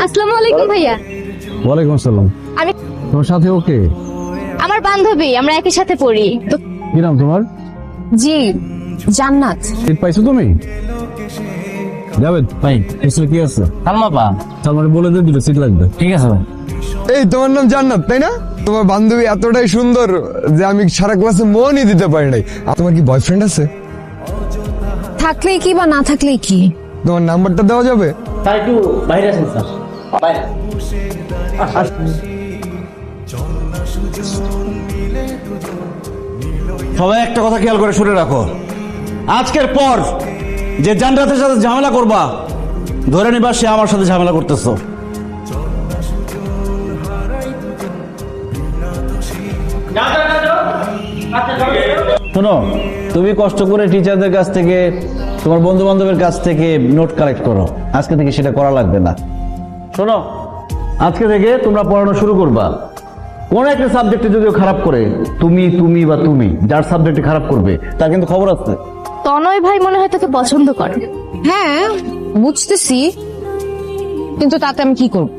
আসসালামু আলাইকুম ভাইয়া। ওয়ালাইকুম আসসালাম। আমি তোমার সাথে ওকে? আমার বান্ধবী, আমরা একই সাথে পড়ি। তো কি নাম তোমার? জি, জান্নাত। সিট পাইছো তুমি? যাবেন ভাই, পিছনে কি আছে? সালমা পা। সালমারে বলে দে দুটো সিট লাগবে। ঠিক আছে ভাই। এই তোমার নাম জান্নাত তাই না? তোমার বান্ধবী এতটাই সুন্দর যে আমি সারা ক্লাসে মনই দিতে পারি নাই। আর তোমার কি বয়ফ্রেন্ড আছে? থাকলেই কি বা না থাকলেই কি? তোমার নাম্বারটা দেওয়া যাবে? স্যার একটু বাইরে আসেন স্যার। বাইরে। সবাই একটা কথা খেয়াল করে শুনে রাখো, আজকের পর যে জান্নাতের সাথে ঝামেলা করবা, ধরে নিবা সে আমার সাথে ঝামেলা করতেছো। শোনো, তুমি কষ্ট করে টিচারদের কাছ থেকে, তোমার বন্ধু বান্ধবের কাছ থেকে নোট কালেক্ট করো। আজকে থেকে সেটা করা লাগবে না। শোনো, আজকে থেকে তোমরা পড়ানো শুরু করবা। কোন একটা সাবজেক্টে যদিও খারাপ করে, তুমি যার সাবজেক্টে খারাপ করবে তার কিন্তু খবর আছে। তনয় ভাই মনে হয় তোকে পছন্দ করে। হ্যাঁ বুঝতেছি, কিন্তু তাতে আমি কি করব?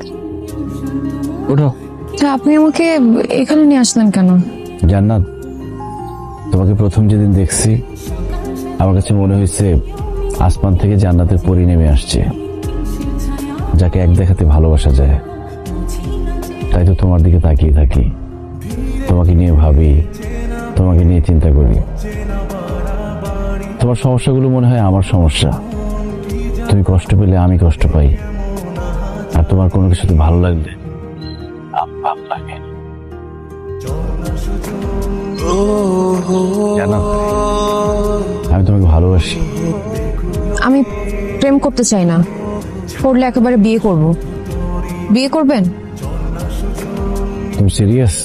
ওঠো। আপনি আমাকে এখানে নিয়ে আসলেন কেন? জান্নাত, তোমাকে প্রথম যেদিন দেখছি আমার কাছে মনে হয়েছে আসমান থেকে জান্নাতের পরি নেমে আসছে, যাকে এক দেখাতে ভালোবাসা যায়। তাই তো তোমার দিকে তাকিয়ে থাকি, তোমাকে নিয়ে ভাবি, তোমাকে নিয়ে চিন্তা করি। তোমার সমস্যাগুলো মনে হয় আমার সমস্যা। তুমি কষ্ট পেলে আমি কষ্ট পাই, আর তোমার কোনো কিছুতে ভালো লাগলে আমার ভালো লাগে। জান্নাত, আমি তোমাকে ভালোবাসি। আমি প্রেম করতে চাই না, করলে একেবারে বিয়ে করব। বিয়ে করবেন? তুমি সিরিয়াস?